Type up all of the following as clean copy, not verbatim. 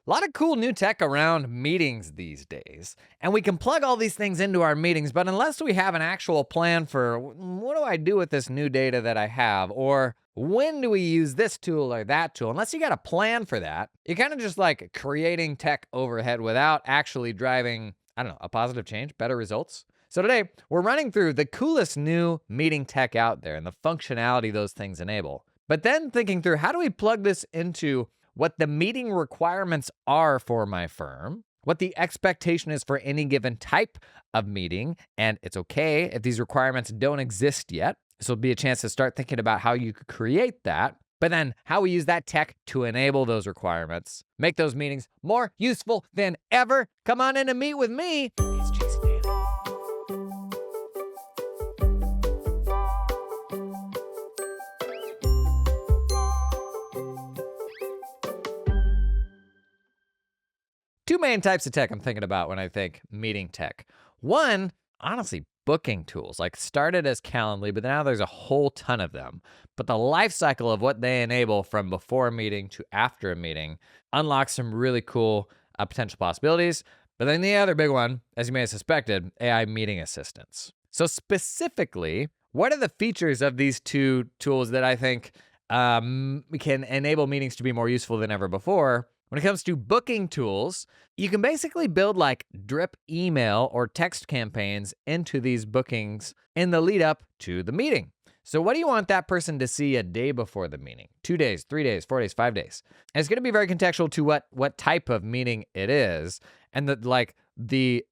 A lot of cool new tech around meetings these days, and we can plug all these things into our meetings, but unless we have an actual plan for what do I do with this new data that I have, or when do we use this tool or that tool, unless you got a plan for that, you're kind of just like creating tech overhead without actually driving, I don't know, a positive change, better results. So today, we're running through the coolest new meeting tech out there and the functionality those things enable. But then thinking through, how do we plug this into what the meeting requirements are for my firm, what the expectation is for any given type of meeting, and it's okay if these requirements don't exist yet. This will be a chance to start thinking about how you could create that, but then how we use that tech to enable those requirements, make those meetings more useful than ever. Come on in and meet with me. It's Jason Daly. Two main types of tech I'm thinking about when I think meeting tech. One, honestly, booking tools, like started as Calendly, but now there's a whole ton of them. But the life cycle of what they enable from before a meeting to after a meeting unlocks some really cool potential possibilities. But then the other big one, as you may have suspected, AI meeting assistants. So specifically, what are the features of these two tools that I think can enable meetings to be more useful than ever before? When it comes to booking tools, you can basically build like drip email or text campaigns into these bookings in the lead up to the meeting. So what do you want that person to see a day before the meeting? 2 days, 3 days, 4 days, 5 days. And it's going to be very contextual to what type of meeting it is. And the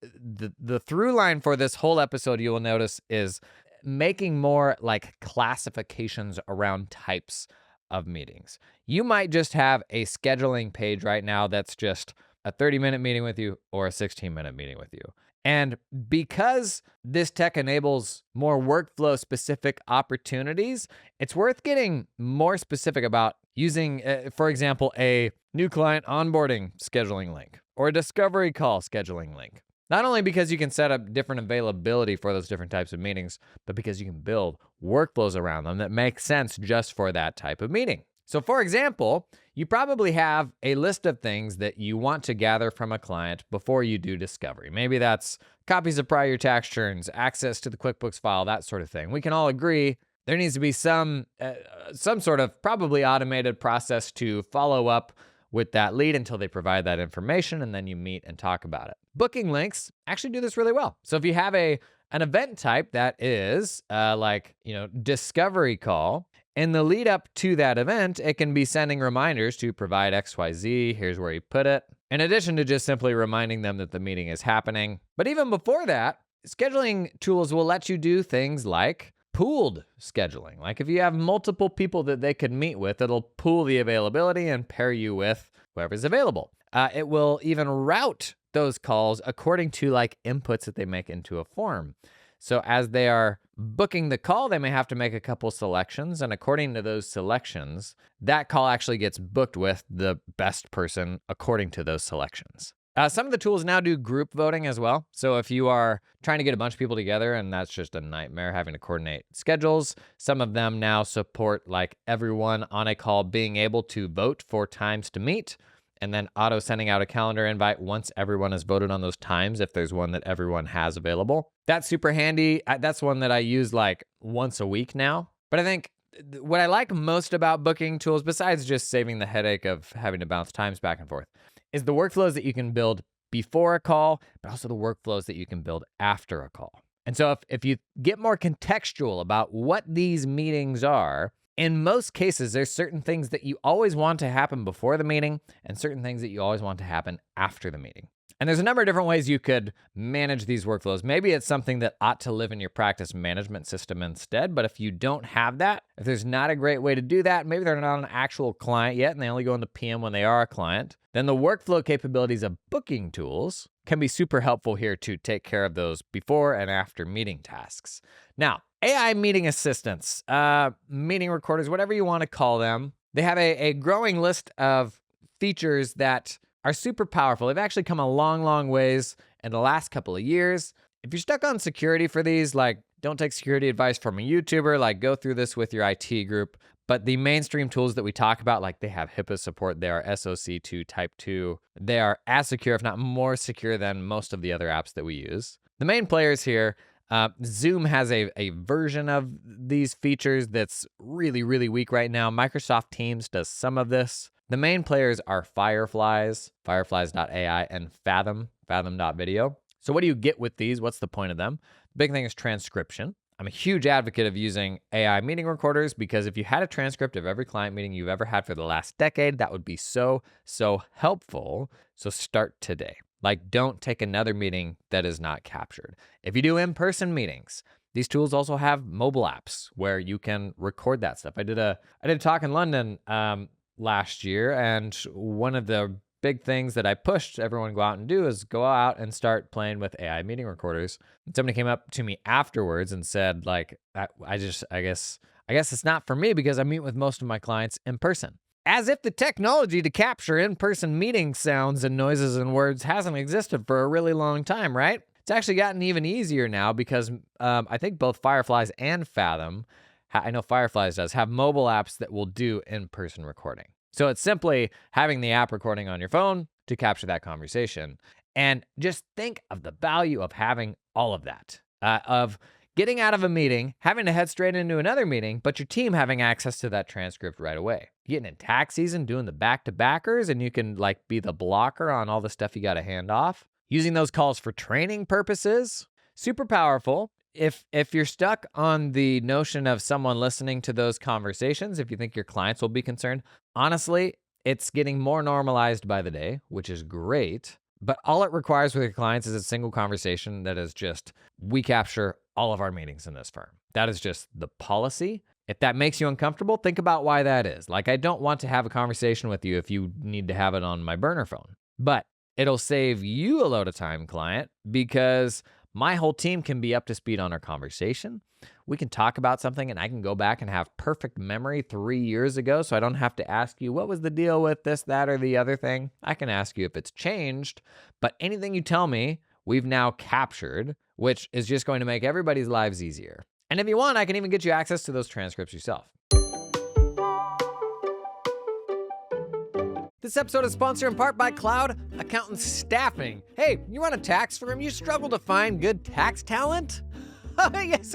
through line for this whole episode, you will notice, is making more like classifications around types of meetings. You might just have a scheduling page right now that's just a 30-minute meeting with you or a 16-minute meeting with you. And because this tech enables more workflow-specific opportunities, it's worth getting more specific about using, for example, a new client onboarding scheduling link or a discovery call scheduling link. Not only because you can set up different availability for those different types of meetings, but because you can build workflows around them that make sense just for that type of meeting. So for example, you probably have a list of things that you want to gather from a client before you do discovery. Maybe that's copies of prior tax returns, access to the QuickBooks file, that sort of thing. We can all agree there needs to be some sort of probably automated process to follow up with that lead until they provide that information, and then you meet and talk about it. Booking links actually do this really well. So if you have an event type that is discovery call, in the lead up to that event, it can be sending reminders to provide XYZ, here's where you put it, in addition to just simply reminding them that the meeting is happening. But even before that, scheduling tools will let you do things like pooled scheduling. Like if you have multiple people that they could meet with, it'll pool the availability and pair you with whoever's available. It will even route those calls according to like inputs that they make into a form. So as they are booking the call, they may have to make a couple selections, and according to those selections, that call actually gets booked with the best person according to those selections. Some of the tools now do group voting as well. So if you are trying to get a bunch of people together and that's just a nightmare having to coordinate schedules, some of them now support like everyone on a call being able to vote for times to meet and then auto sending out a calendar invite once everyone has voted on those times if there's one that everyone has available. That's super handy. That's one that I use like once a week now. But I think what I like most about booking tools, besides just saving the headache of having to bounce times back and forth, is the workflows that you can build before a call, but also the workflows that you can build after a call. And so if you get more contextual about what these meetings are, in most cases, there's certain things that you always want to happen before the meeting and certain things that you always want to happen after the meeting. And there's a number of different ways you could manage these workflows. Maybe it's something that ought to live in your practice management system instead, but if you don't have that, if there's not a great way to do that, maybe they're not an actual client yet and they only go into PM when they are a client, then the workflow capabilities of booking tools can be super helpful here to take care of those before and after meeting tasks. Now, AI meeting assistants, meeting recorders, whatever you want to call them, they have a growing list of features that are super powerful. They've actually come a long, long ways in the last couple of years. If you're stuck on security for these, like don't take security advice from a YouTuber, like go through this with your IT group. But the mainstream tools that we talk about, like they have HIPAA support, they are SOC2 Type 2. They are as secure, if not more secure than most of the other apps that we use. The main players here, Zoom has a version of these features that's really, really weak right now. Microsoft Teams does some of this. The main players are Fireflies.ai, and Fathom.video. So what do you get with these? What's the point of them? The big thing is transcription. I'm a huge advocate of using AI meeting recorders because if you had a transcript of every client meeting you've ever had for the last decade, that would be so helpful. So start today. Like, don't take another meeting that is not captured. If you do in-person meetings, these tools also have mobile apps where you can record that stuff. I did a talk in London last year, and one of the big things that I pushed everyone to go out and do is go out and start playing with AI meeting recorders. And somebody came up to me afterwards and said, like, I guess it's not for me because I meet with most of my clients in person. As if the technology to capture in-person meeting sounds and noises and words hasn't existed for a really long time, right? It's actually gotten even easier now because I think both Fireflies and Fathom, I know Fireflies does, have mobile apps that will do in-person recording. So it's simply having the app recording on your phone to capture that conversation. And just think of the value of having all of that, of getting out of a meeting, having to head straight into another meeting, but your team having access to that transcript right away. Getting in tax season, doing the back-to-backers, and you can like be the blocker on all the stuff you got to hand off. Using those calls for training purposes, super powerful. If you're stuck on the notion of someone listening to those conversations, if you think your clients will be concerned, honestly, it's getting more normalized by the day, which is great. But all it requires with your clients is a single conversation that is just, we capture all of our meetings in this firm. That is just the policy. If that makes you uncomfortable, think about why that is. Like, I don't want to have a conversation with you if you need to have it on my burner phone. But it'll save you a load of time, client, because my whole team can be up to speed on our conversation. We can talk about something and I can go back and have perfect memory 3 years ago, so I don't have to ask you, what was the deal with this, that, or the other thing? I can ask you if it's changed, but anything you tell me, we've now captured, which is just going to make everybody's lives easier. And if you want, I can even get you access to those transcripts yourself. This episode is sponsored in part by Cloud Accountant Staffing. Hey, you run a tax firm? You struggle to find good tax talent? Yes,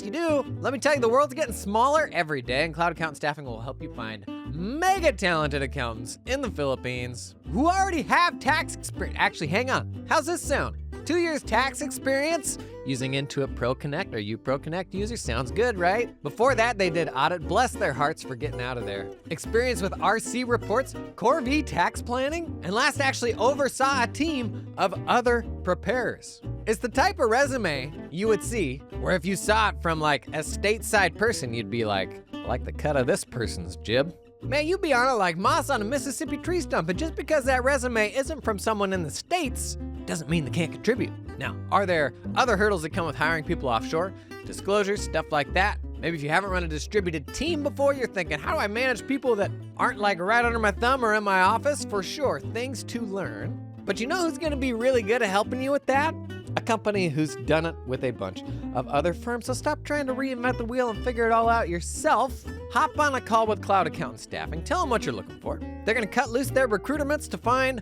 you do. Let me tell you, the world's getting smaller every day, and Cloud Accountant Staffing will help you find mega talented accountants in the Philippines who already have tax experience. Actually, hang on. How's this sound? 2 years tax experience using Intuit Pro Connect or UPro Connect user. Sounds good, right? Before that, they did audit. Bless their hearts for getting out of there. Experience with RC reports, Core V tax planning, and last actually oversaw a team of other preparers. It's the type of resume you would see where if you saw it from like a stateside person, you'd be like the cut of this person's jib. Man, you'd be on it like moss on a Mississippi tree stump, and just because that resume isn't from someone in the States doesn't mean they can't contribute. Now, are there other hurdles that come with hiring people offshore? Disclosures, stuff like that. Maybe if you haven't run a distributed team before, you're thinking, how do I manage people that aren't like right under my thumb or in my office? For sure, things to learn. But you know who's gonna be really good at helping you with that? A company who's done it with a bunch of other firms. So stop trying to reinvent the wheel and figure it all out yourself. Hop on a call with Cloud Accountant Staffing. Tell them what you're looking for. They're gonna cut loose their recruitments to find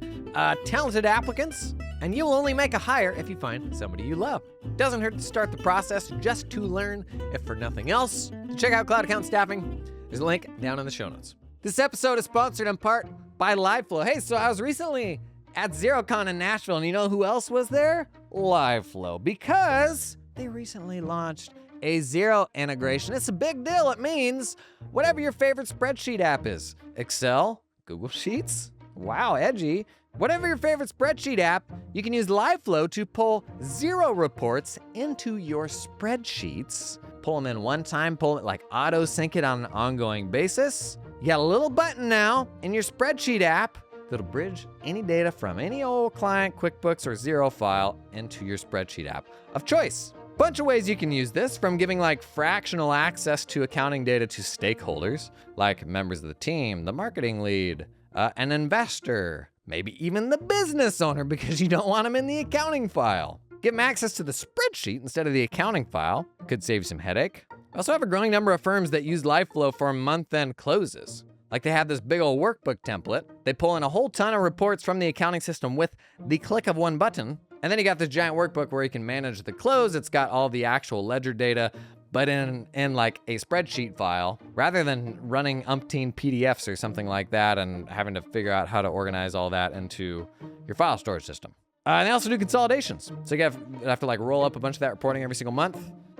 talented applicants, and you'll only make a hire if you find somebody you love. Doesn't hurt to start the process just to learn, if for nothing else. To check out Cloud Accountant Staffing, there's a link down in the show notes. This episode is sponsored in part by LiveFlow. Hey, so I was recently at XeroCon in Nashville, and you know who else was there? LiveFlow, because they recently launched a Xero integration. It's a big deal. It means whatever your favorite spreadsheet app is. Excel, Google Sheets, wow, edgy. Whatever your favorite spreadsheet app, you can use LiveFlow to pull Xero reports into your spreadsheets. Pull them in one time, pull it like auto sync it on an ongoing basis. You got a little button now in your spreadsheet app that'll bridge any data from any old client, QuickBooks, or Xero file into your spreadsheet app of choice. Bunch of ways you can use this, from giving like fractional access to accounting data to stakeholders, like members of the team, the marketing lead, an investor, maybe even the business owner because you don't want them in the accounting file. Give them access to the spreadsheet instead of the accounting file. Could save you some headache. I also have a growing number of firms that use LiveFlow for month-end closes. Like they have this big old workbook template. They pull in a whole ton of reports from the accounting system with the click of one button. And then you got this giant workbook where you can manage the close. It's got all the actual ledger data, but in like a spreadsheet file, rather than running umpteen PDFs or something like that and having to figure out how to organize all that into your file storage system. And they also do consolidations. So you have to like roll up a bunch of that reporting every single month.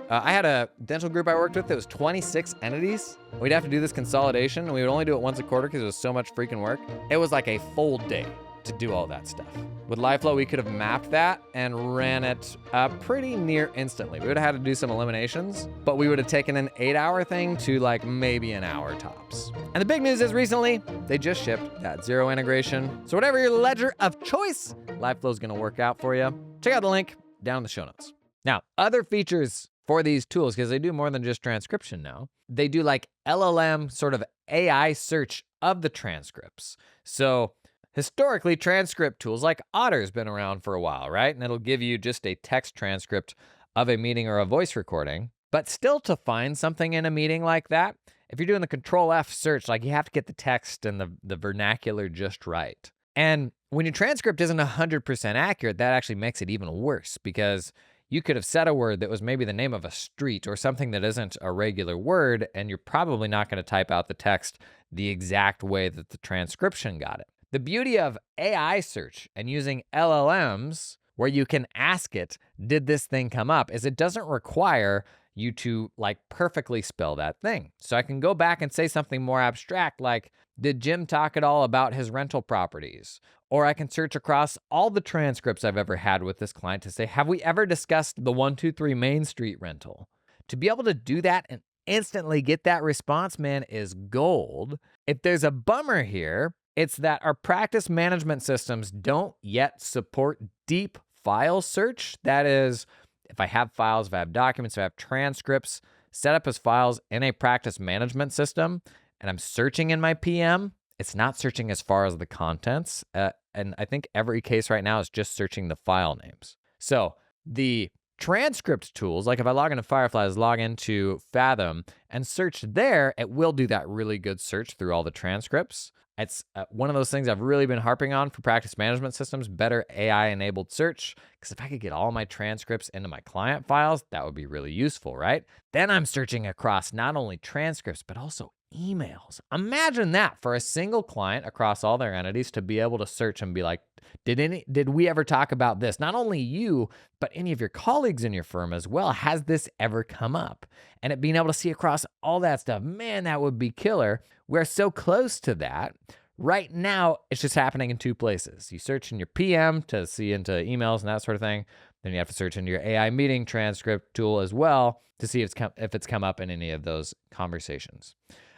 I had a dental group I worked with that was 26 entities. We'd have to do this consolidation, and we would only do it once a quarter because it was so much freaking work. It was like a full day to do all that stuff. With LiveFlow, we could have mapped that and ran it pretty near instantly. We would have had to do some eliminations, but we would have taken an 8-hour thing to like maybe an hour tops. And the big news is recently, they just shipped that zero integration. So whatever your ledger of choice, LiveFlow is gonna work out for you. Check out the link down in the show notes. Now, other features for these tools, because they do more than just transcription now. They do like LLM sort of AI search of the transcripts. So historically, transcript tools like Otter's been around for a while, right? And it'll give you just a text transcript of a meeting or a voice recording. But still, to find something in a meeting like that, if you're doing the Control F search, like you have to get the text and the vernacular just right. And when your transcript isn't 100% accurate, that actually makes it even worse, because you could have said a word that was maybe the name of a street or something that isn't a regular word, and you're probably not going to type out the text the exact way that the transcription got it. The beauty of AI search and using LLMs, where you can ask it, did this thing come up, is it doesn't require you to like perfectly spell that thing. So I can go back and say something more abstract like, did Jim talk at all about his rental properties? Or I can search across all the transcripts I've ever had with this client to say, have we ever discussed the 123 Main Street rental? To be able to do that and instantly get that response, man, is gold. If there's a bummer here, it's that our practice management systems don't yet support deep file search. That is, if I have files, if I have documents, if I have transcripts set up as files in a practice management system, and I'm searching in my PM, it's not searching as far as the contents. And I think every case right now is just searching the file names. So the transcript tools, like if I log into Firefly, log into Fathom and search there, it will do that really good search through all the transcripts. It's one of those things I've really been harping on for practice management systems, better AI-enabled search, because if I could get all my transcripts into my client files, that would be really useful, right? Then I'm searching across not only transcripts, but also emails. Imagine that for a single client across all their entities to be able to search and be like, did we ever talk about this? Not only you, but any of your colleagues in your firm as well. Has this ever come up? And it being able to see across all that stuff, man, that would be killer. We're so close to that. Right now, it's just happening in two places. You search in your PM to see into emails and that sort of thing. Then you have to search into your AI meeting transcript tool as well to see if it's come up in any of those conversations.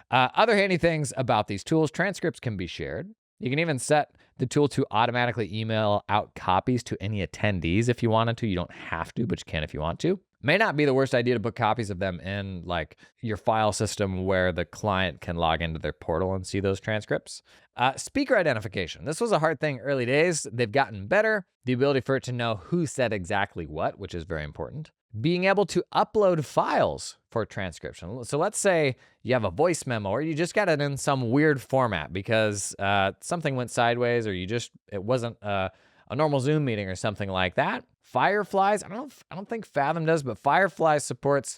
Other handy things about these tools, transcripts can be shared. You can even set the tool to automatically email out copies to any attendees if you wanted to. You don't have to, but you can if you want to. May not be the worst idea to put copies of them in like your file system where the client can log into their portal and see those transcripts. Speaker identification. This was a hard thing early days. They've gotten better. The ability for it to know who said exactly what, which is very important. Being able to upload files for transcription. So let's say you have a voice memo or you just got it in some weird format because something went sideways or it wasn't a normal Zoom meeting or something like that. Fireflies, I don't think Fathom does, but Firefly supports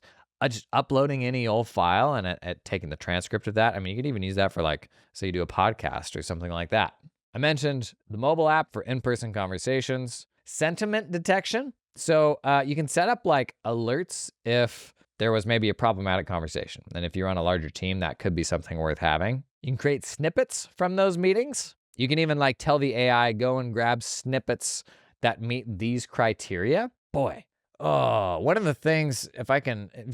just uploading any old file and taking the transcript of that. I mean, you could even use that for like, say you do a podcast or something like that. I mentioned the mobile app for in-person conversations. Sentiment detection. So you can set up like alerts if there was maybe a problematic conversation. And if you're on a larger team, that could be something worth having. You can create snippets from those meetings. You can even like tell the AI, go and grab snippets that meet these criteria. Boy, one of the things, if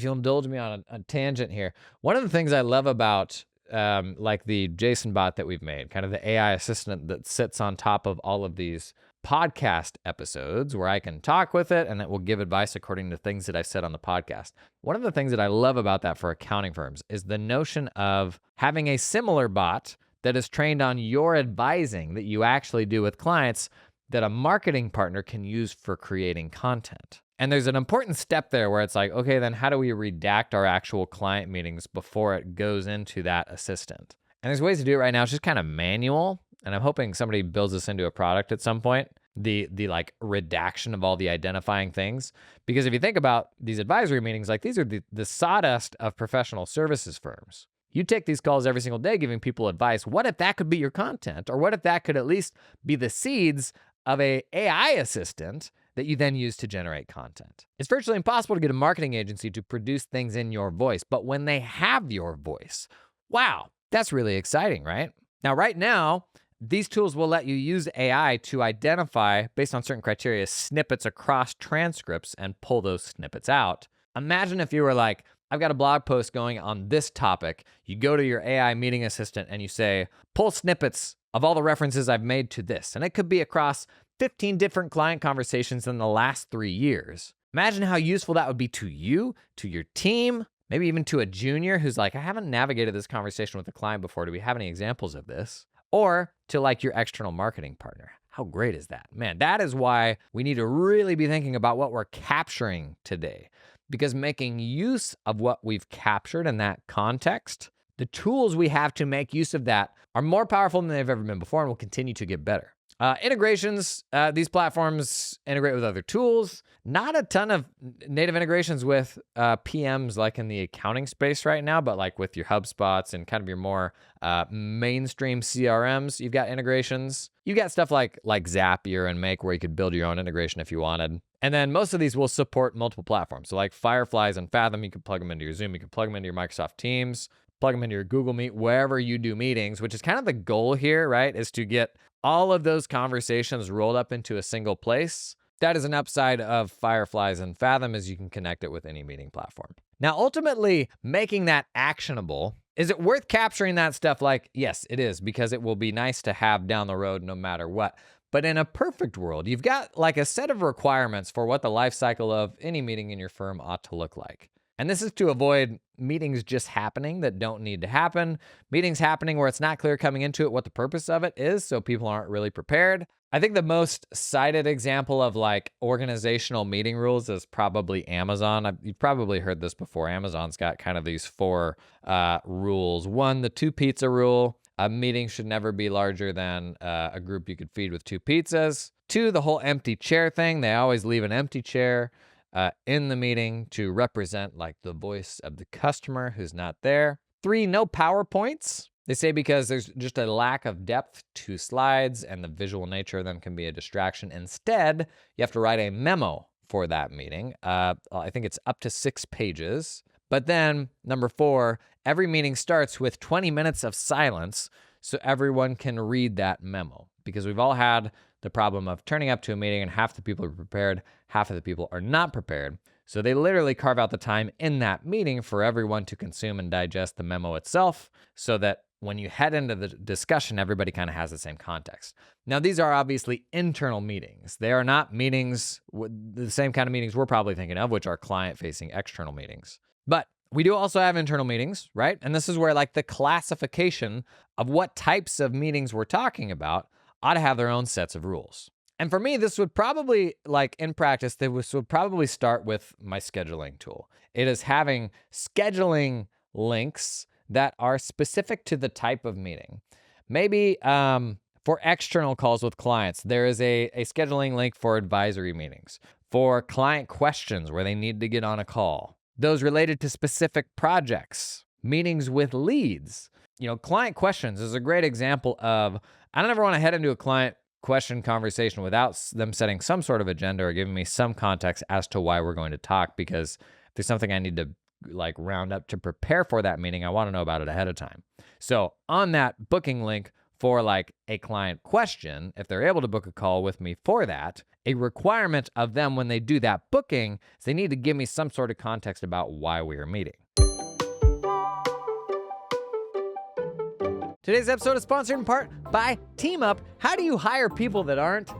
you'll indulge me on a tangent here, one of the things I love about like the JSON bot that we've made, kind of the AI assistant that sits on top of all of these podcast episodes where I can talk with it and it will give advice according to things that I've said on the podcast. One of the things that I love about that for accounting firms is the notion of having a similar bot that is trained on your advising that you actually do with clients that a marketing partner can use for creating content. And there's an important step there where it's like, okay, then how do we redact our actual client meetings before it goes into that assistant? And there's ways to do it right now. It's just kind of manual. And I'm hoping somebody builds this into a product at some point, the like redaction of all the identifying things. Because if you think about these advisory meetings, like these are the sawdust of professional services firms. You take these calls every single day giving people advice. What if that could be your content? Or what if that could at least be the seeds of a AI assistant that you then use to generate content? It's virtually impossible to get a marketing agency to produce things in your voice. But when they have your voice, wow, that's really exciting, right? Right now, these tools will let you use AI to identify, based on certain criteria, snippets across transcripts and pull those snippets out. Imagine if you were like, I've got a blog post going on this topic. You go to your AI meeting assistant and you say, pull snippets of all the references I've made to this. And it could be across 15 different client conversations in the last 3 years. Imagine how useful that would be to you, to your team, maybe even to a junior who's like, I haven't navigated this conversation with a client before. Do we have any examples of this? Or to like your external marketing partner. How great is that? Man, that is why we need to really be thinking about what we're capturing today. Because making use of what we've captured in that context, the tools we have to make use of that are more powerful than they've ever been before and will continue to get better. Integrations, these platforms integrate with other tools. Not a ton of native integrations with PMs like in the accounting space right now, but like with your HubSpots and kind of your more mainstream CRMs, you've got integrations. You've got stuff like Zapier and Make where you could build your own integration if you wanted. And then most of these will support multiple platforms. So like Fireflies and Fathom, you can plug them into your Zoom, you can plug them into your Microsoft Teams, plug them into your Google Meet, wherever you do meetings, which is kind of the goal here, right? Is to get all of those conversations rolled up into a single place. That is an upside of Fireflies and Fathom, is you can connect it with any meeting platform. Now, ultimately, making that actionable, is it worth capturing that stuff? Like, yes, it is, because it will be nice to have down the road no matter what. But in a perfect world, you've got like a set of requirements for what the life cycle of any meeting in your firm ought to look like. And this is to avoid meetings just happening that don't need to happen, meetings happening where it's not clear coming into it what the purpose of it is, so people aren't really prepared. I think the most cited example of like organizational meeting rules is probably Amazon. You've probably heard this before. Amazon's got kind of these 4 rules. 1, the 2 pizza rule. A meeting should never be larger than a group you could feed with 2 pizzas. 2, the whole empty chair thing. They always leave an empty chair in the meeting to represent like the voice of the customer who's not there. 3, no PowerPoints. They say because there's just a lack of depth to slides and the visual nature of them can be a distraction. Instead, you have to write a memo for that meeting. I think it's up to 6 pages. But then number 4, every meeting starts with 20 minutes of silence so everyone can read that memo. Because we've all had the problem of turning up to a meeting and half the people are prepared, half of the people are not prepared. So they literally carve out the time in that meeting for everyone to consume and digest the memo itself so that when you head into the discussion, everybody kind of has the same context. Now, these are obviously internal meetings. They are not meetings, the same kind of meetings we're probably thinking of, which are client-facing external meetings. But we do also have internal meetings, right? And this is where like the classification of what types of meetings we're talking about ought to have their own sets of rules. And for me, this would probably, like in practice, this would probably start with my scheduling tool. It is having scheduling links that are specific to the type of meeting. Maybe for external calls with clients, there is a scheduling link for advisory meetings, for client questions where they need to get on a call, those related to specific projects, meetings with leads. You know, client questions is a great example of, I don't ever want to head into a client question conversation without them setting some sort of agenda or giving me some context as to why we're going to talk, because if there's something I need to like round up to prepare for that meeting, I want to know about it ahead of time. So on that booking link for like a client question, if they're able to book a call with me for that, a requirement of them when they do that booking is they need to give me some sort of context about why we are meeting. Today's episode is sponsored in part by TeamUp. How do you hire people that aren't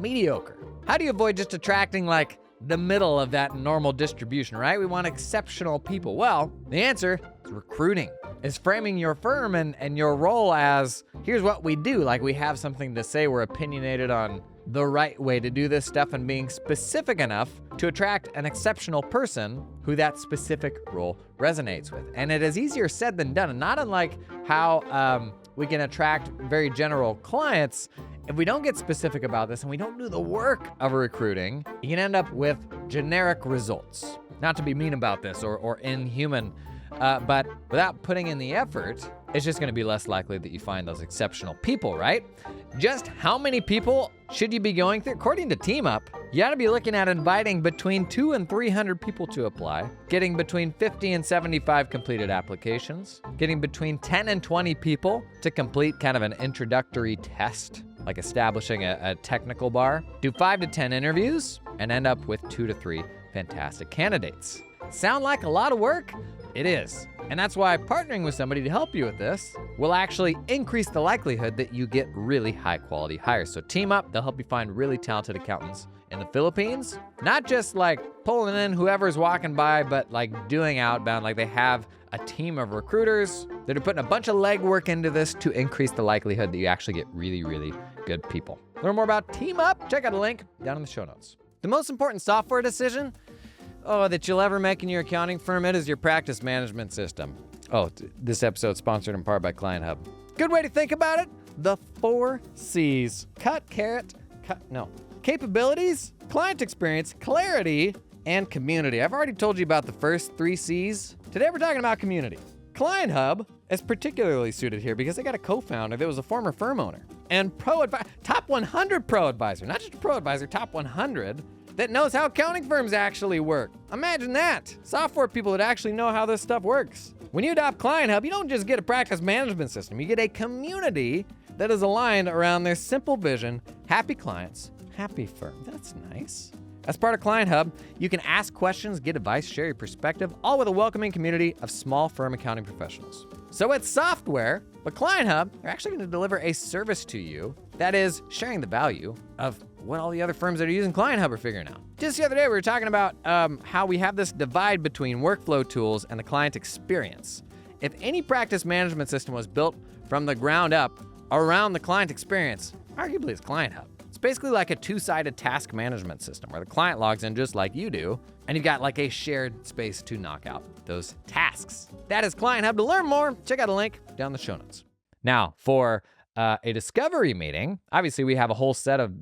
mediocre? How do you avoid just attracting like the middle of that normal distribution, right? We want exceptional people. Well, the answer is recruiting. Is framing your firm and your role as, here's what we do. Like, we have something to say, we're opinionated on the right way to do this stuff, and being specific enough to attract an exceptional person who that specific role resonates with. And it is easier said than done. And not unlike how we can attract very general clients, if we don't get specific about this and we don't do the work of recruiting, you can end up with generic results. Not to be mean about this or inhuman, but without putting in the effort, it's just gonna be less likely that you find those exceptional people, right? Just how many people should you be going through? According to TeamUp, you ought to be looking at inviting between 200 and 300 people to apply, getting between 50 and 75 completed applications, getting between 10 and 20 people to complete kind of an introductory test, like establishing a technical bar, do 5 to 10 interviews, and end up with 2 to 3 fantastic candidates. Sound like a lot of work? It is. And that's why partnering with somebody to help you with this will actually increase the likelihood that you get really high quality hires. So team up, they'll help you find really talented accountants in the Philippines, not just like pulling in whoever's walking by, but like doing outbound. Like, they have a team of recruiters that are putting a bunch of legwork into this to increase the likelihood that you actually get really, really good people. Learn more about Team Up, check out a link down in the show notes. The most important software decision that you'll ever make in your accounting firm, it is your practice management system. This episode's sponsored in part by Client Hub. Good way to think about it, the 4 C's. Capabilities, client experience, clarity, and community. I've already told you about the first 3 C's. Today we're talking about community. Client Hub is particularly suited here because they got a co-founder that was a former firm owner and top 100 pro advisor, not just a pro advisor, top 100 that knows how accounting firms actually work. Imagine that. Software people that actually know how this stuff works. When you adopt Client Hub, you don't just get a practice management system. You get a community that is aligned around their simple vision: happy clients, happy firm. That's nice. As part of Client Hub, you can ask questions, get advice, share your perspective, all with a welcoming community of small firm accounting professionals. So it's software, but Client Hub, they're actually going to deliver a service to you that is sharing the value of what all the other firms that are using Client Hub are figuring out. Just the other day, we were talking about how we have this divide between workflow tools and the client experience. If any practice management system was built from the ground up around the client experience, arguably it's Client Hub. It's basically like a 2-sided task management system where the client logs in just like you do, and you've got like a shared space to knock out those tasks. That is Client Hub. To learn more, check out a link down in the show notes. Now, for a discovery meeting, obviously we have a whole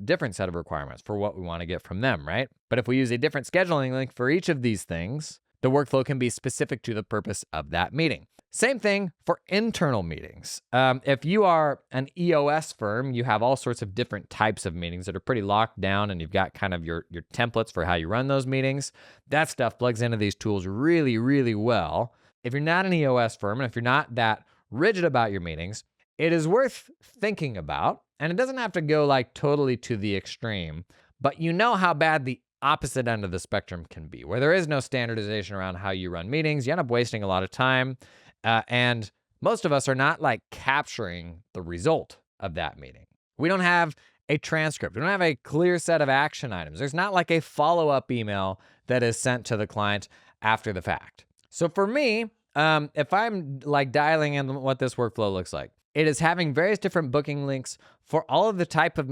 different set of requirements for what we want to get from them, right? But if we use a different scheduling link for each of these things, the workflow can be specific to the purpose of that meeting. Same thing for internal meetings. If you are an EOS firm, you have all sorts of different types of meetings that are pretty locked down, and you've got kind of your templates for how you run those meetings. That stuff plugs into these tools really, really well. If you're not an EOS firm, and if you're not that rigid about your meetings, it is worth thinking about, and it doesn't have to go like totally to the extreme, but you know how bad the opposite end of the spectrum can be, where there is no standardization around how you run meetings. You end up wasting a lot of time. And most of us are not like capturing the result of that meeting. We don't have a transcript. We don't have a clear set of action items. There's not like a follow-up email that is sent to the client after the fact. So for me, if I'm like dialing in what this workflow looks like, it is having various different booking links for all of the types of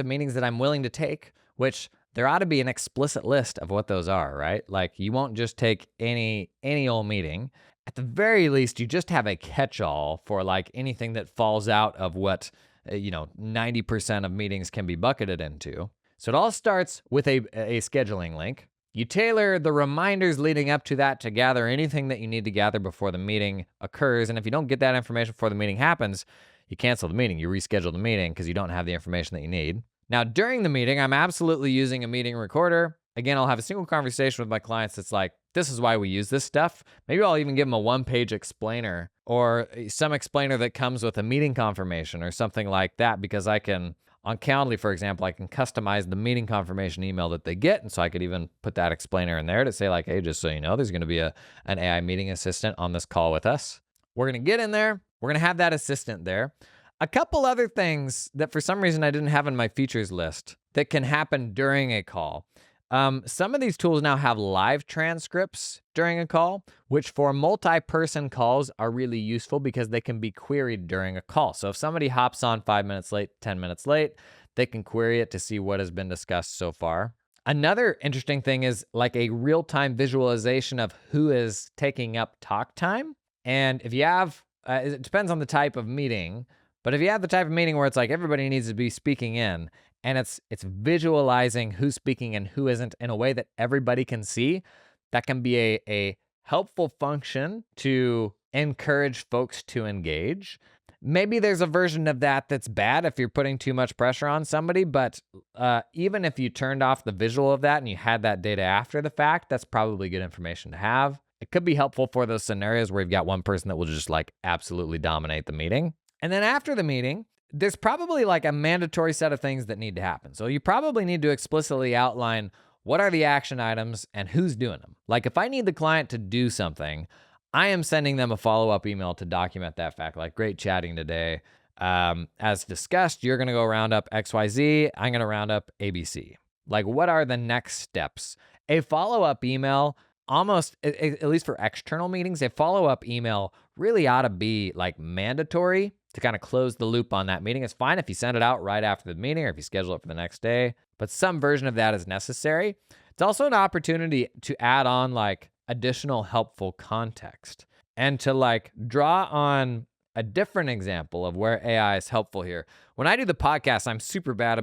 meetings that I'm willing to take, which there ought to be an explicit list of what those are, right? Like, you won't just take any old meeting. At the very least, you just have a catch-all for like anything that falls out of what 90% of meetings can be bucketed into. So it all starts with a scheduling link. You tailor the reminders leading up to that to gather anything that you need to gather before the meeting occurs. And if you don't get that information before the meeting happens, you cancel the meeting. You reschedule the meeting because you don't have the information that you need. Now, during the meeting, I'm absolutely using a meeting recorder. Again, I'll have a single conversation with my clients that's like, this is why we use this stuff. Maybe I'll even give them a 1-page explainer or some explainer that comes with a meeting confirmation or something like that, because I can, on Calendly, for example, I can customize the meeting confirmation email that they get. And so I could even put that explainer in there to say like, hey, just so you know, there's going to be an AI meeting assistant on this call with us. We're going to get in there. We're going to have that assistant there. A couple other things that for some reason I didn't have in my features list that can happen during a call. Some of these tools now have live transcripts during a call, which for multi-person calls are really useful because they can be queried during a call. So if somebody hops on 5 minutes late, 10 minutes late, they can query it to see what has been discussed so far. Another interesting thing is like a real-time visualization of who is taking up talk time. And if you have, it depends on the type of meeting, but if you have the type of meeting where it's like everybody needs to be speaking in, and it's visualizing who's speaking and who isn't in a way that everybody can see, that can be a helpful function to encourage folks to engage. Maybe there's a version of that that's bad if you're putting too much pressure on somebody, but even if you turned off the visual of that and you had that data after the fact, that's probably good information to have. It could be helpful for those scenarios where you've got one person that will just like absolutely dominate the meeting. And then after the meeting, there's probably like a mandatory set of things that need to happen. So you probably need to explicitly outline what are the action items and who's doing them. Like if I need the client to do something, I am sending them a follow-up email to document that fact, like great chatting today. As discussed, you're going to go round up XYZ. I'm going to round up ABC. Like what are the next steps? A follow-up email, almost, at least for external meetings, a follow-up email really ought to be like mandatory to kind of close the loop on that meeting. It's fine if you send it out right after the meeting or if you schedule it for the next day, but some version of that is necessary. It's also an opportunity to add on like additional helpful context and to like draw on a different example of where AI is helpful here. When I do the podcast, I'm super bad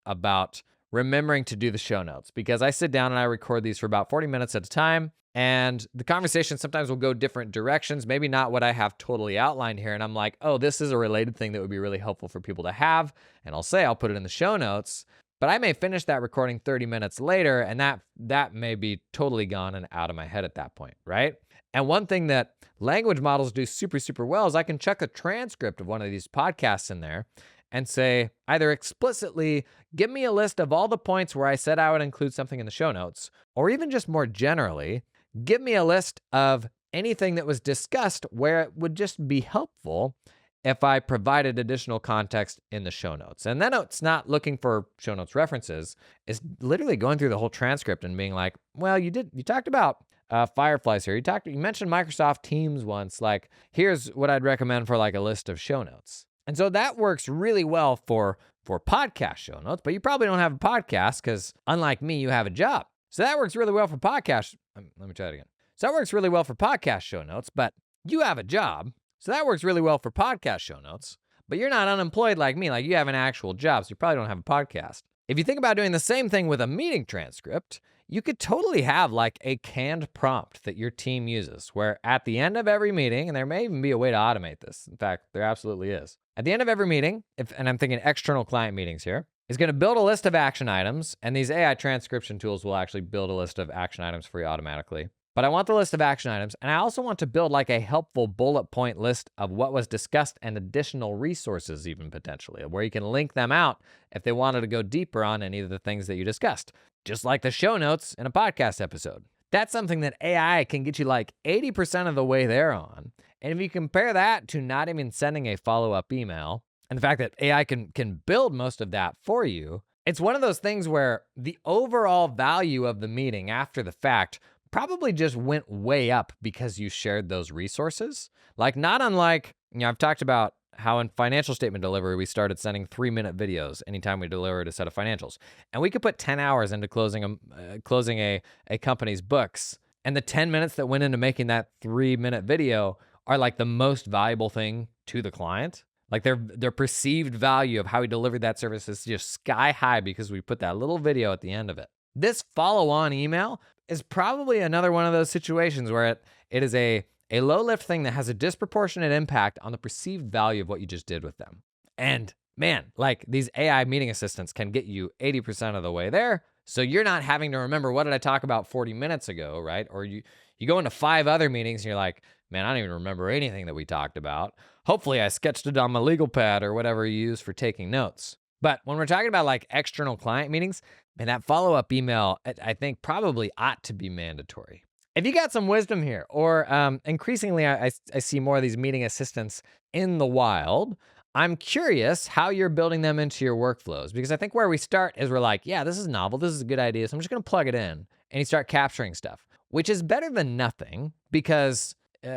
about remembering to do the show notes because I sit down and I record these for about 40 minutes at a time. And the conversation sometimes will go different directions, maybe not what I have totally outlined here. And I'm like, oh, this is a related thing that would be really helpful for people to have. And I'll put it in the show notes, but I may finish that recording 30 minutes later, and that may be totally gone and out of my head at that point, right? And one thing that language models do super, super well is I can chuck a transcript of one of these podcasts in there and say, either explicitly, give me a list of all the points where I said I would include something in the show notes, or even just more generally, give me a list of anything that was discussed where it would just be helpful if I provided additional context in the show notes. And then it's not looking for show notes references. It's literally going through the whole transcript and being like, well, you talked about Fireflies here. You mentioned Microsoft Teams once. Like, here's what I'd recommend for like a list of show notes. And so that works really well for podcast show notes, but you probably don't have a podcast because unlike me, you have a job. So that works really well for podcast. Let me try it again. So that works really well for podcast show notes, but you have a job. So that works really well for podcast show notes, but you're not unemployed like me. Like you have an actual job, so you probably don't have a podcast. If you think about doing the same thing with a meeting transcript, you could totally have like a canned prompt that your team uses where at the end of every meeting, and there may even be a way to automate this. In fact, there absolutely is. At the end of every meeting, and I'm thinking external client meetings here, is going to build a list of action items, and these AI transcription tools will actually build a list of action items for you automatically. But I want the list of action items, and I also want to build like a helpful bullet point list of what was discussed and additional resources even potentially, where you can link them out if they wanted to go deeper on any of the things that you discussed, just like the show notes in a podcast episode. That's something that AI can get you like 80% of the way there on. And if you compare that to not even sending a follow-up email, and the fact that AI can build most of that for you, it's one of those things where the overall value of the meeting after the fact probably just went way up because you shared those resources. Like not unlike, I've talked about how in financial statement delivery, we started sending 3-minute videos anytime we delivered a set of financials. And we could put 10 hours into closing a company's books. And the 10 minutes that went into making that 3-minute video are like the most valuable thing to the client. Like their perceived value of how we delivered that service is just sky high because we put that little video at the end of it. This follow-on email is probably another one of those situations where it is a low-lift thing that has a disproportionate impact on the perceived value of what you just did with them. And man, like these AI meeting assistants can get you 80% of the way there. So you're not having to remember, what did I talk about 40 minutes ago, right? Or you go into 5 other meetings and you're like, man, I don't even remember anything that we talked about. Hopefully I sketched it on my legal pad or whatever you use for taking notes. But when we're talking about like external client meetings, man, that follow-up email, I think probably ought to be mandatory. If you got some wisdom here, or increasingly I see more of these meeting assistants in the wild, I'm curious how you're building them into your workflows, because I think where we start is we're like, yeah, this is novel. This is a good idea. So I'm just going to plug it in, and you start capturing stuff, which is better than nothing because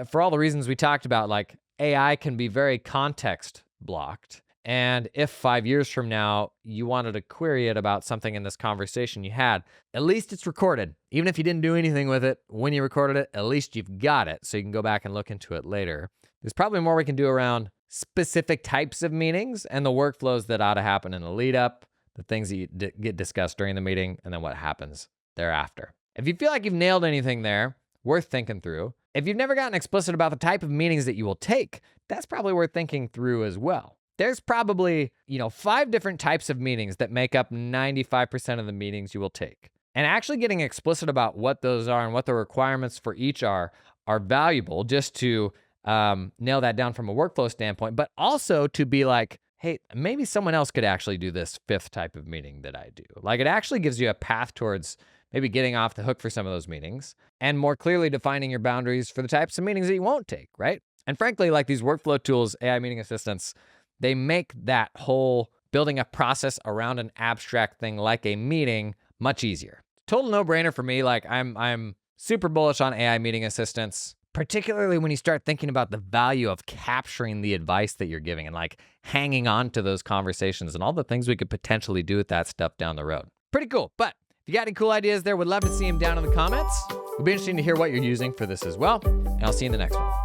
for all the reasons we talked about, like AI can be very context blocked. And if 5 years from now you wanted to query it about something in this conversation you had, at least it's recorded. Even if you didn't do anything with it when you recorded it, at least you've got it so you can go back and look into it later. There's probably more we can do around specific types of meetings and the workflows that ought to happen in the lead up, the things that get discussed during the meeting, and then what happens thereafter. If you feel like you've nailed anything there, worth thinking through. If you've never gotten explicit about the type of meetings that you will take, that's probably worth thinking through as well. There's probably, 5 different types of meetings that make up 95% of the meetings you will take. And actually getting explicit about what those are and what the requirements for each are valuable just to nail that down from a workflow standpoint, but also to be like, hey, maybe someone else could actually do this 5th type of meeting that I do. Like, it actually gives you a path towards maybe getting off the hook for some of those meetings and more clearly defining your boundaries for the types of meetings that you won't take, right? And frankly, like these workflow tools, AI meeting assistants, they make that whole building a process around an abstract thing like a meeting much easier. Total no-brainer for me. Like, I'm super bullish on AI meeting assistants, particularly when you start thinking about the value of capturing the advice that you're giving and like hanging on to those conversations and all the things we could potentially do with that stuff down the road. Pretty cool. But if you got any cool ideas there, would love to see them down in the comments. It'll be interesting to hear what you're using for this as well. And I'll see you in the next one.